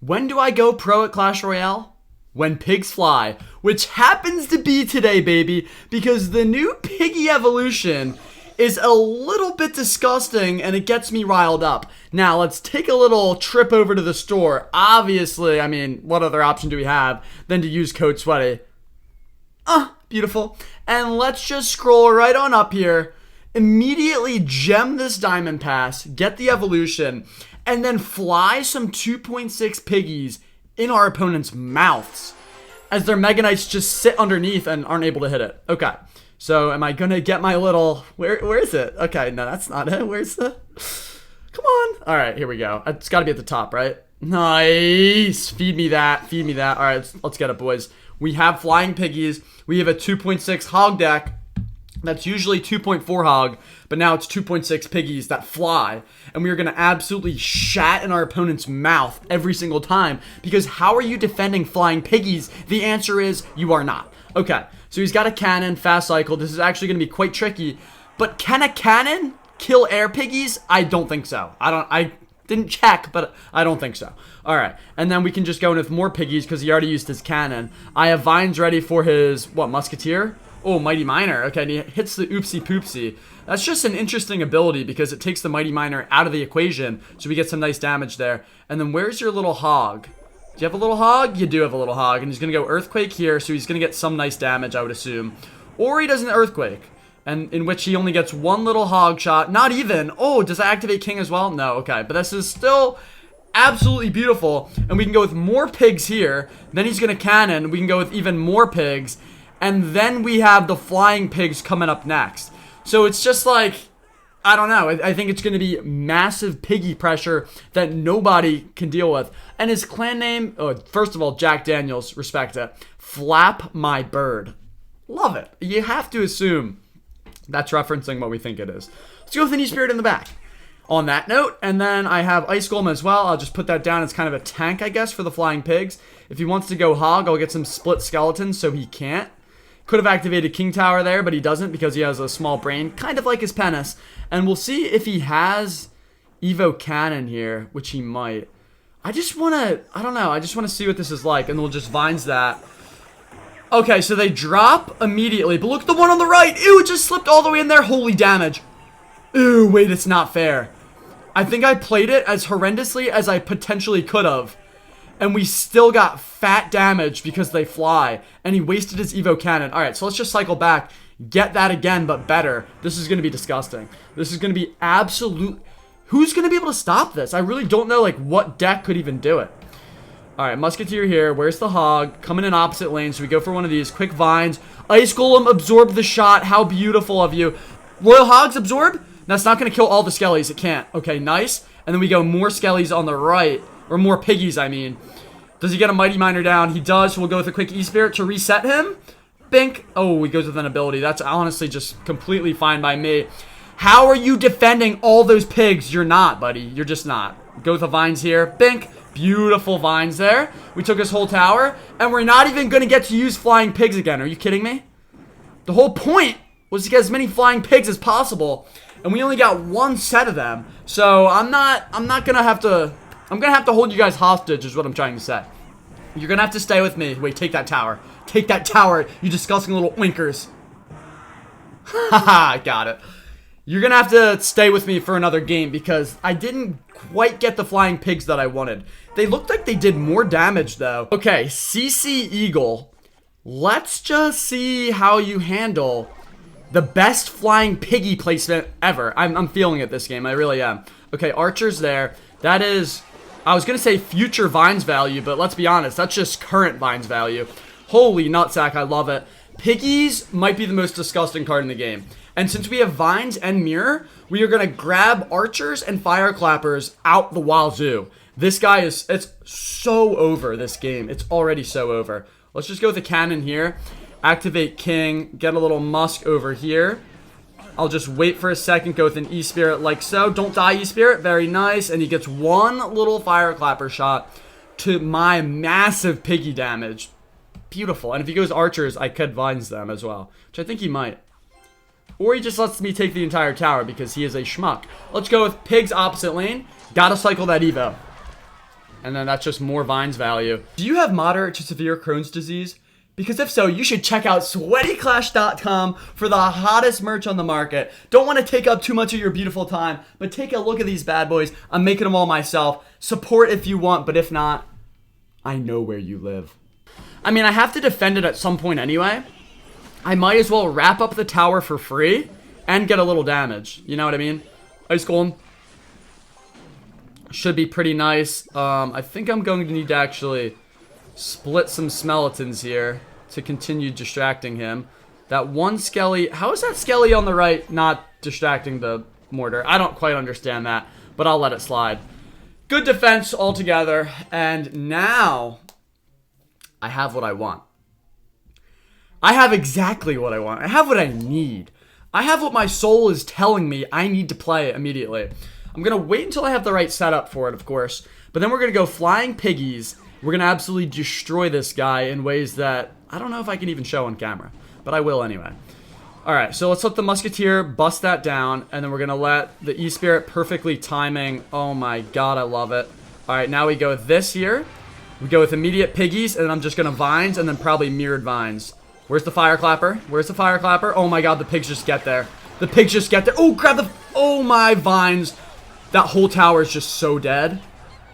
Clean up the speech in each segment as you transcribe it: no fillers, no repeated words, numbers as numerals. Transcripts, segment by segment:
When do I go pro at Clash Royale? When pigs fly, which happens to be today, baby, because the new piggy evolution is a little bit disgusting and it gets me riled up. Now, let's take a little trip over to the store. Obviously, I mean, what other option do we have than to use code SWEATY? Beautiful. And let's just scroll right on up here, immediately gem this diamond pass, get the evolution, and then fly some 2.6 piggies in our opponent's mouths as their Mega Knights just sit underneath and aren't able to hit it. Okay, so am I gonna get my little, where is it? Okay, no, that's not it. Where's the, come on. All right, here we go. It's gotta be at the top, right? Nice. Feed me that. Feed me that. All right, let's get it, boys. We have flying piggies. We have a 2.6 hog deck. That's usually 2.4 hog, but now it's 2.6 piggies that fly. And we are going to absolutely shat in our opponent's mouth every single time. Because how are you defending flying piggies? The answer is you are not. Okay, so he's got a cannon, fast cycle. This is actually going to be quite tricky. But can a cannon kill air piggies? I don't think so. I didn't check, but I don't think so. All right, and then we can just go in with more piggies because he already used his cannon. I have vines ready for his, what, musketeer? Oh, Mighty Miner. Okay, and he hits the oopsie poopsie. That's just an interesting ability because it takes the Mighty Miner out of the equation, so we get some nice damage there. And then where's your little hog? Do you have a little hog? You do have a little hog, and he's going to go Earthquake here, so he's going to get some nice damage, I would assume. Or he does an Earthquake, and in which he only gets one little hog shot. Not even. Oh, does that activate King as well? No, okay, but this is still absolutely beautiful, and we can go with more pigs here. Then he's going to cannon. We can go with even more pigs. And then we have the flying pigs coming up next. So it's just like, I don't know. I think it's going to be massive piggy pressure that nobody can deal with. And his clan name, first of all, Jack Daniels, respect it. Flap My Bird. Love it. You have to assume that's referencing what we think it is. Let's go with an E-Spirit in the back. On that note, and then I have Ice Golem as well. I'll just put that down as kind of a tank, I guess, for the flying pigs. If he wants to go hog, I'll get some split skeletons so he can't. Could have activated King Tower there, but he doesn't because he has a small brain, kind of like his Penis. And we'll see if he has Evo Cannon here, which he might. I just want to, I don't know, I just want to see what this is like, and we'll just vines that. Okay, so they drop immediately, but look at the one on the right. Ew, it just slipped all the way in there. Holy damage. Ew, wait, it's not fair. I think I played it as horrendously as I potentially could have. And we still got fat damage because they fly. And he wasted his Evo Cannon. Alright, so let's just cycle back. Get that again, but better. This is going to be disgusting. This is going to be absolute. Who's going to be able to stop this? I really don't know, like, what deck could even do it. Alright, Musketeer here. Where's the hog? Coming in opposite lane. So we go for one of these. Quick vines. Ice Golem, absorb the shot. How beautiful of you. Royal Hogs, absorb? That's not going to kill all the skellies. It can't. Okay, nice. And then we go more skellies on the right. Or more piggies, I mean. Does he get a Mighty Miner down? He does, so we'll go with a quick E-Spirit to reset him. Bink. Oh, he goes with an ability. That's honestly just completely fine by me. How are you defending all those pigs? You're not, buddy. You're just not. Go with the vines here. Bink. Beautiful vines there. We took his whole tower, and we're not even going to get to use flying pigs again. Are you kidding me? The whole point was to get as many flying pigs as possible, and we only got one set of them. So I'm not going to have to... I'm going to have to hold you guys hostage is what I'm trying to say. You're going to have to stay with me. Wait, take that tower. Take that tower, you disgusting little winkers. Haha, got it. You're going to have to stay with me for another game because I didn't quite get the flying pigs that I wanted. They looked like they did more damage, though. Okay, CC Eagle. Let's just see how you handle the best flying piggy placement ever. I'm feeling it this game. I really am. Okay, Archer's there. That is... I was going to say future Vines value, but let's be honest, that's just current Vines value. Holy nutsack, I love it. Piggies might be the most disgusting card in the game. And since we have Vines and Mirror, we are going to grab Archers and Fire Clappers out the wazoo. This guy is, it's so over this game. It's already so over. Let's just go with the cannon here. Activate King, get a little Musk over here. I'll just wait for a second, go with an E-Spirit like so. Don't die, E-Spirit. Very nice. And he gets one little Fire Clapper shot to my massive piggy damage. Beautiful. And if he goes Archers, I could Vines them as well, which I think he might. Or he just lets me take the entire tower because he is a schmuck. Let's go with Pigs opposite lane. Gotta cycle that Evo. And then that's just more Vines value. Do you have moderate to severe Crohn's disease? Because if so, you should check out sweatyclash.com for the hottest merch on the market. Don't want to take up too much of your beautiful time, but take a look at these bad boys. I'm making them all myself. Support if you want, but if not, I know where you live. I mean, I have to defend it at some point anyway. I might as well wrap up the tower for free and get a little damage. You know what I mean? Ice Golem should be pretty nice. I think I'm going to need to actually split some Skeletons here to continue distracting him. That one Skelly, how is that Skelly on the right not distracting the mortar? I don't quite understand that, but I'll let it slide. Good defense altogether, and now I have what I want. I have exactly what I want. I have what I need. I have what my soul is telling me I need to play immediately. I'm going to wait until I have the right setup for it, of course, but then we're going to go Flying Piggies. We're going to absolutely destroy this guy in ways that I don't know if I can even show on camera, but I will anyway. Alright, so let's let the Musketeer bust that down, and then we're going to let the E-Spirit perfectly timing. Oh my god, I love it. Alright, now we go with this here. We go with immediate Piggies, and then I'm just going to Vines, and then probably Mirrored Vines. Where's the Fire Clapper? Where's the Fire Clapper? Oh my god, the pigs just get there. The pigs just get there. Oh, grab the... Oh my Vines. That whole tower is just so dead.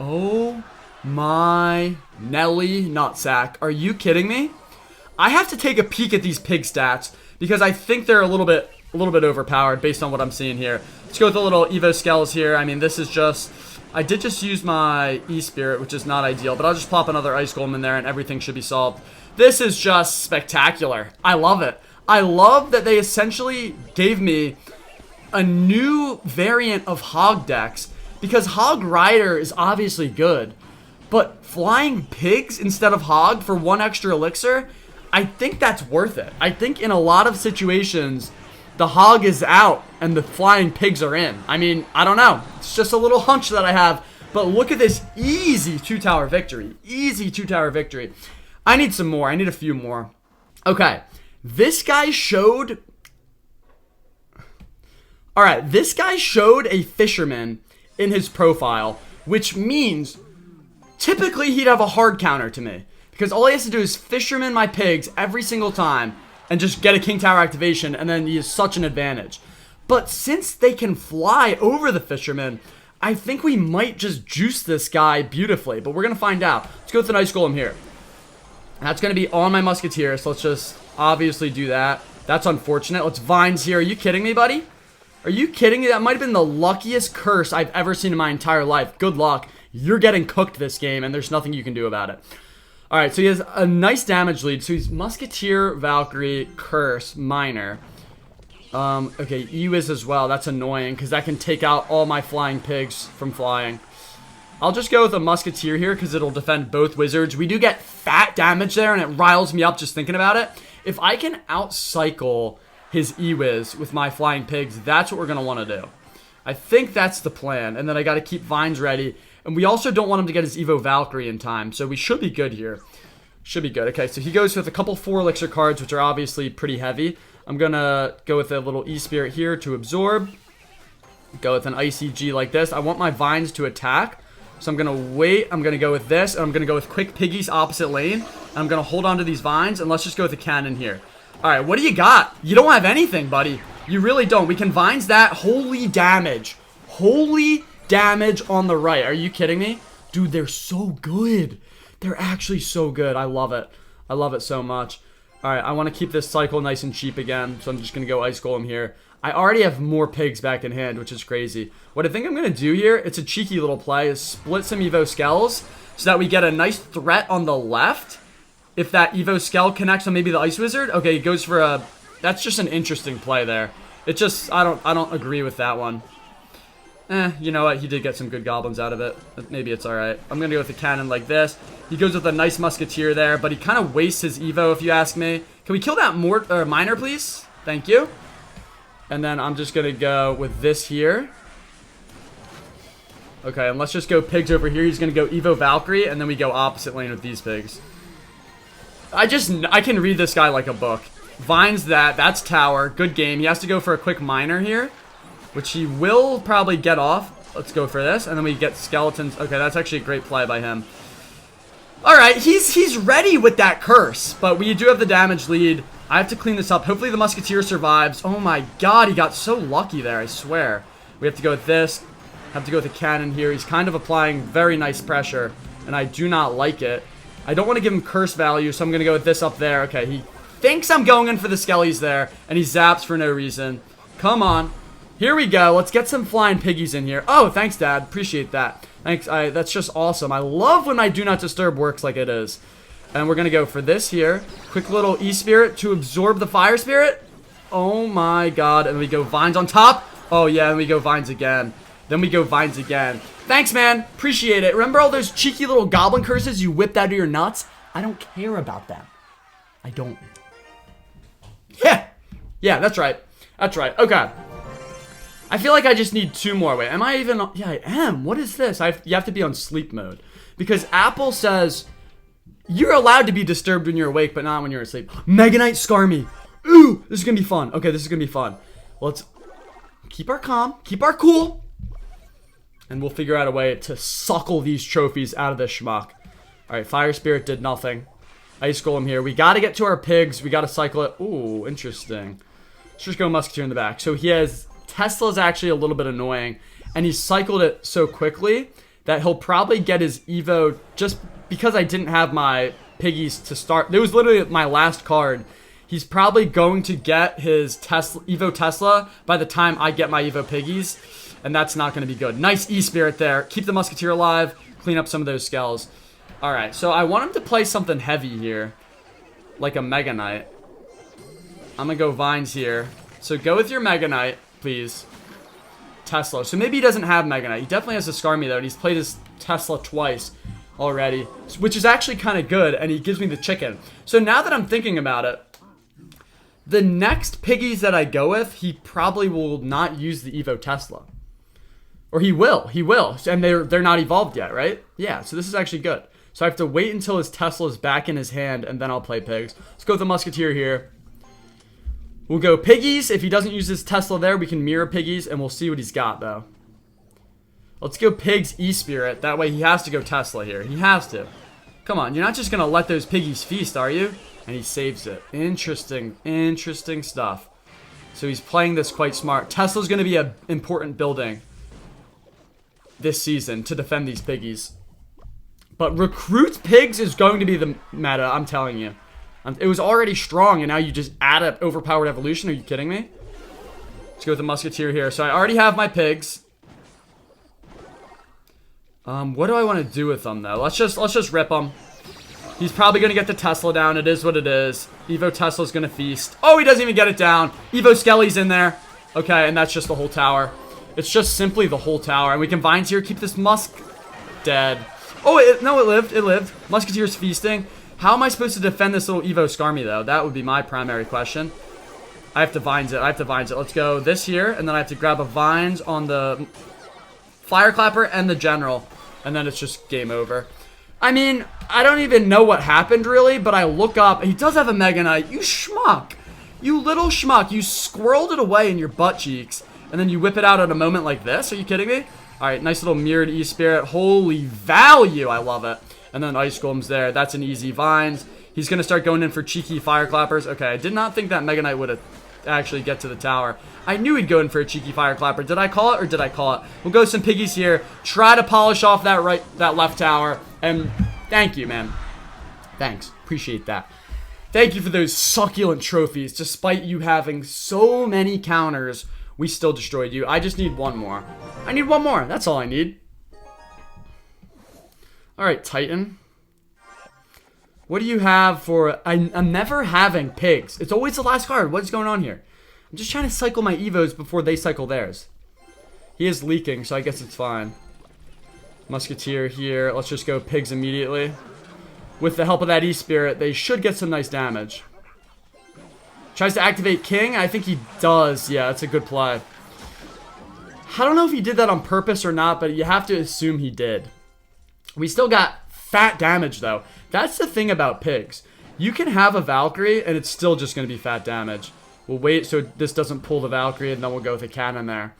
Oh my Nelly nutsack. Are you kidding me? I have to take a peek at these pig stats because I think they're a little bit overpowered based on what I'm seeing here. Let's go with the little Evo Skells here. I mean, this is just... I did just use my E-Spirit, which is not ideal, but I'll just plop another Ice Golem in there and everything should be solved. This is just spectacular. I love it. I love that they essentially gave me a new variant of Hog decks because Hog Rider is obviously good, but Flying Pigs instead of Hog for 1 extra elixir, I think that's worth it. I think in a lot of situations, the Hog is out and the Flying Pigs are in. I mean, I don't know. It's just a little hunch that I have, but look at this easy 2-tower victory. Easy 2-tower victory. I need some more. I need a few more. Okay. This guy showed... Alright, this guy showed a Fisherman in his profile, which means typically he'd have a hard counter to me. Because all he has to do is Fisherman my pigs every single time and just get a King Tower activation, and then he has such an advantage. But since they can fly over the Fisherman, I think we might just juice this guy beautifully. But we're going to find out. Let's go with an Ice Golem here. That's going to be on my Musketeer, so let's just obviously do that. That's unfortunate. Let's Vines here. Are you kidding me, buddy? Are you kidding me? That might have been the luckiest curse I've ever seen in my entire life. Good luck. You're getting cooked this game, and there's nothing you can do about it. Alright, so he has a nice damage lead. So he's Musketeer, Valkyrie, Curse, Miner. Okay, Ewiz as well. That's annoying, because that can take out all my Flying Pigs from flying. I'll just go with a Musketeer here, because it'll defend both Wizards. We do get fat damage there, and it riles me up just thinking about it. If I can outcycle his Ewiz with my Flying Pigs, that's what we're going to want to do. I think that's the plan, and then I got to keep Vines ready. And we also don't want him to get his Evo Valkyrie in time, so we should be good here. Should be good. Okay, so he goes with a couple 4 elixir cards, which are obviously pretty heavy. I'm going to go with a little E-Spirit here to absorb. Go with an Icy G like this. I want my Vines to attack, so I'm going to wait. I'm going to go with this, and I'm going to go with Quick Piggies opposite lane. And I'm going to hold on to these Vines, and let's just go with the cannon here. All right, what do you got? You don't have anything, buddy. You really don't. We can Vines that. Holy damage. Holy damage on the right. Are you kidding me? Dude, they're so good. They're actually so good. I love it. I love it so much. Alright, I want to keep this cycle nice and cheap again, so I'm just going to go Ice Golem here. I already have more pigs back in hand, which is crazy. What I think I'm going to do here, it's a cheeky little play, is split some Evo Skells so that we get a nice threat on the left. If that Evo Skell connects on maybe the Ice Wizard. Okay, he goes for a... That's just an interesting play there. It just... I don't agree with that one. You know what? He did get some good goblins out of it. Maybe it's alright. I'm going to go with the cannon like this. He goes with a nice Musketeer there, but he kind of wastes his Evo, if you ask me. Can we kill that Miner, please? Thank you. And then I'm just going to go with this here. Okay, and let's just go pigs over here. He's going to go Evo Valkyrie, and then we go opposite lane with these pigs. I can read this guy like a book. Vines that. That's tower. Good game. He has to go for a quick Miner here, which he will probably get off. Let's go for this. And then we get skeletons. Okay, that's actually a great play by him. Alright, he's ready with that curse. But we do have the damage lead. I have to clean this up. Hopefully the Musketeer survives. Oh my god, he got so lucky there, I swear. We have to go with this. Have to go with a cannon here. He's kind of applying very nice pressure, and I do not like it. I don't want to give him curse value, so I'm going to go with this up there. Okay, he thinks I'm going in for the skellies there, and he zaps for no reason. Come on. Here we go. Let's get some flying piggies in here. Oh, thanks, Dad. Appreciate that. Thanks. That's just awesome. I love when my Do Not Disturb works like it is. And we're going to go for this here. Quick little E-Spirit to absorb the Fire Spirit. Oh, my God. And we go Vines on top. Oh, yeah, and we go Vines again. Then we go Vines again. Thanks, man. Appreciate it. Remember all those cheeky little goblin curses you whipped out of your nuts? I don't care about them. I don't. Yeah. Yeah, that's right. That's right. Okay. I feel like I just need 2 more. Wait, am I even... Yeah, I am. What is this? You have to be on sleep mode. Because Apple says you're allowed to be disturbed when you're awake, but not when you're asleep. Mega Knight Skarmy. Ooh, this is going to be fun. Okay, this is going to be fun. Let's keep our calm. Keep our cool. And we'll figure out a way to suckle these trophies out of this schmuck. Alright, Fire Spirit did nothing. Ice Golem here. We got to get to our pigs. We got to cycle it. Ooh, interesting. Let's just go Musketeer in the back. So he has... Tesla's actually a little bit annoying. And he cycled it so quickly that he'll probably get his Evo just because I didn't have my piggies to start. It was literally my last card. He's probably going to get his Evo Tesla by the time I get my Evo piggies. And that's not going to be good. Nice E-Spirit there. Keep the Musketeer alive. Clean up some of those skells. Alright, so I want him to play something heavy here. Like a Mega Knight. I'm going to go Vines here. So go with your Mega Knight, please. Tesla. So maybe he doesn't have Mega Knight. He definitely has a Skarmy though. And he's played his Tesla twice already. Which is actually kind of good. And he gives me the chicken. So now that I'm thinking about it. The next piggies that I go with, he probably will not use the Evo Tesla. Or he will. He will. And they're not evolved yet, right? Yeah, so this is actually good. So I have to wait until his Tesla is back in his hand, and then I'll play pigs. Let's go with the Musketeer here. We'll go piggies. If he doesn't use his Tesla there, we can mirror piggies, and we'll see what he's got, though. Let's go pigs E-Spirit. That way he has to go Tesla here. He has to. Come on, you're not just going to let those piggies feast, are you? And he saves it. Interesting. Interesting stuff. So he's playing this quite smart. Tesla's going to be an important building this season to defend these piggies. But recruit pigs is going to be the meta, I'm telling you. It was already strong, and now you just add an overpowered evolution. Are you kidding me? Let's go with the Musketeer here. So I already have my pigs. What do I want to do with them, though? Let's just rip them. He's probably going to get the Tesla down. It is what it is. Evo Tesla's going to feast. Oh, he doesn't even get it down. Evo Skelly's in there. Okay, and that's just the whole tower. It's just simply the whole tower. And we can Vines here. Keep this Musk dead. Oh, no, it lived. It lived. Musketeer's feasting. How am I supposed to defend this little Evo Skarmy, though? That would be my primary question. I have to Vines it. I have to Vines it. Let's go this here. And then I have to grab a Vines on the Fire Clapper and the General. And then it's just game over. I mean, I don't even know what happened, really. But I look up. He does have a Mega Knight. You schmuck. You little schmuck. You squirreled it away in your butt cheeks. And then you whip it out at a moment like this. Are you kidding me? Alright, nice little mirrored E-Spirit. Holy value. I love it. And then Ice Golem's there. That's an easy Vines. He's going to start going in for cheeky Fire Clappers. Okay, I did not think that Mega Knight would actually get to the tower. I knew he'd go in for a cheeky Fire Clapper. Did I call it or did I call it? We'll go some piggies here. Try to polish off that left tower. And thank you, man. Thanks. Appreciate that. Thank you for those succulent trophies. Despite you having so many counters, we still destroyed you. I just need one more. I need one more. That's all I need. Alright, Titan. What do you have for... I'm never having pigs. It's always the last card. What's going on here? I'm just trying to cycle my Evos before they cycle theirs. He is leaking, so I guess it's fine. Musketeer here. Let's just go pigs immediately. With the help of that E-Spirit, they should get some nice damage. Tries to activate King. I think he does. Yeah, that's a good play. I don't know if he did that on purpose or not, but you have to assume he did. We still got fat damage, though. That's the thing about pigs. You can have a Valkyrie, and it's still just going to be fat damage. We'll wait so this doesn't pull the Valkyrie, and then we'll go with a cannon there.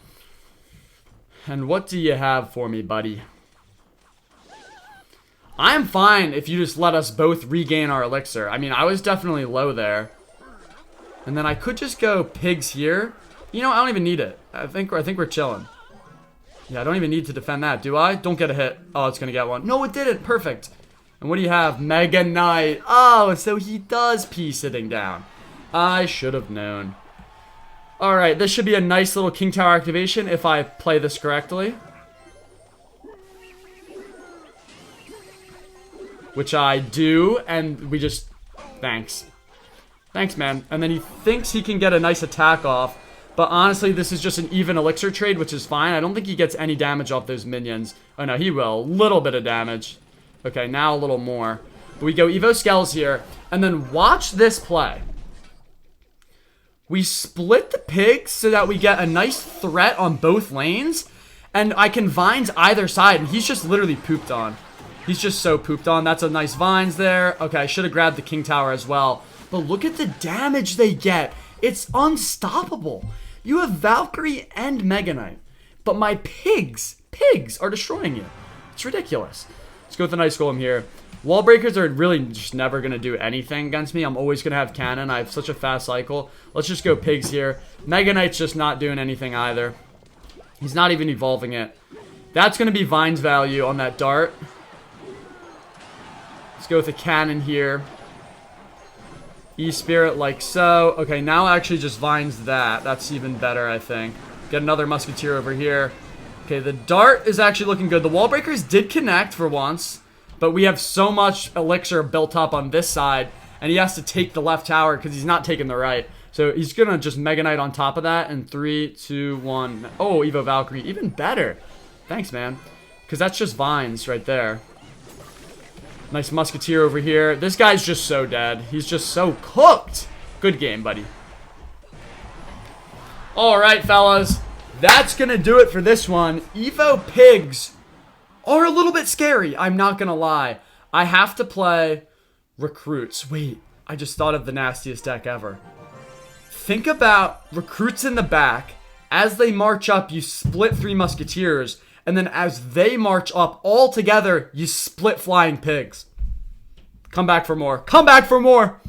And what do you have for me, buddy? I'm fine if you just let us both regain our elixir. I mean, I was definitely low there. And then I could just go pigs here. You know, I don't even need it. I think we're chilling. Yeah, I don't even need to defend that, do I? Don't get a hit. Oh, it's gonna get one. No, it didn't. Perfect. And what do you have? Mega Knight. Oh, so he does P sitting down. I should have known. Alright, this should be a nice little King Tower activation if I play this correctly. Which I do, and we just... Thanks. Thanks, man. And then he thinks he can get a nice attack off. But honestly, this is just an even elixir trade, which is fine. I don't think he gets any damage off those minions. Oh no, he will. A little bit of damage. Okay, now a little more. But we go Evo Skells here. And then watch this play. We split the pigs so that we get a nice threat on both lanes. And I can vines either side. And he's just literally pooped on. He's just so pooped on. That's a nice vines there. Okay, I should have grabbed the King Tower as well. But look at the damage they get. It's unstoppable. You have Valkyrie and Mega Knight. But my pigs are destroying you. It's ridiculous. Let's go with a nice golem here. Wall breakers are really just never going to do anything against me. I'm always going to have cannon. I have such a fast cycle. Let's just go pigs here. Mega Knight's just not doing anything either. He's not even evolving it. That's going to be Vine's value on that dart. Let's go with a cannon here. E-Spirit like so. Okay, now actually just Vines that. That's even better, I think. Get another Musketeer over here. Okay, the dart is actually looking good. The wall breakers did connect for once. But we have so much elixir built up on this side. And he has to take the left tower because he's not taking the right. So he's going to just Mega Knight on top of that. And 3, 2, 1. Oh, Evo Valkyrie. Even better. Thanks, man. Because that's just Vines right there. Nice Musketeer over here. This guy's just so dead. He's just so cooked. Good game, buddy. Alright, fellas. That's going to do it for this one. Evo Pigs are a little bit scary. I'm not going to lie. I have to play Recruits. Wait, I just thought of the nastiest deck ever. Think about Recruits in the back. As they march up, you split 3 Musketeers. And then as they march up all together, you split Flying Pigs. Come back for more. Come back for more!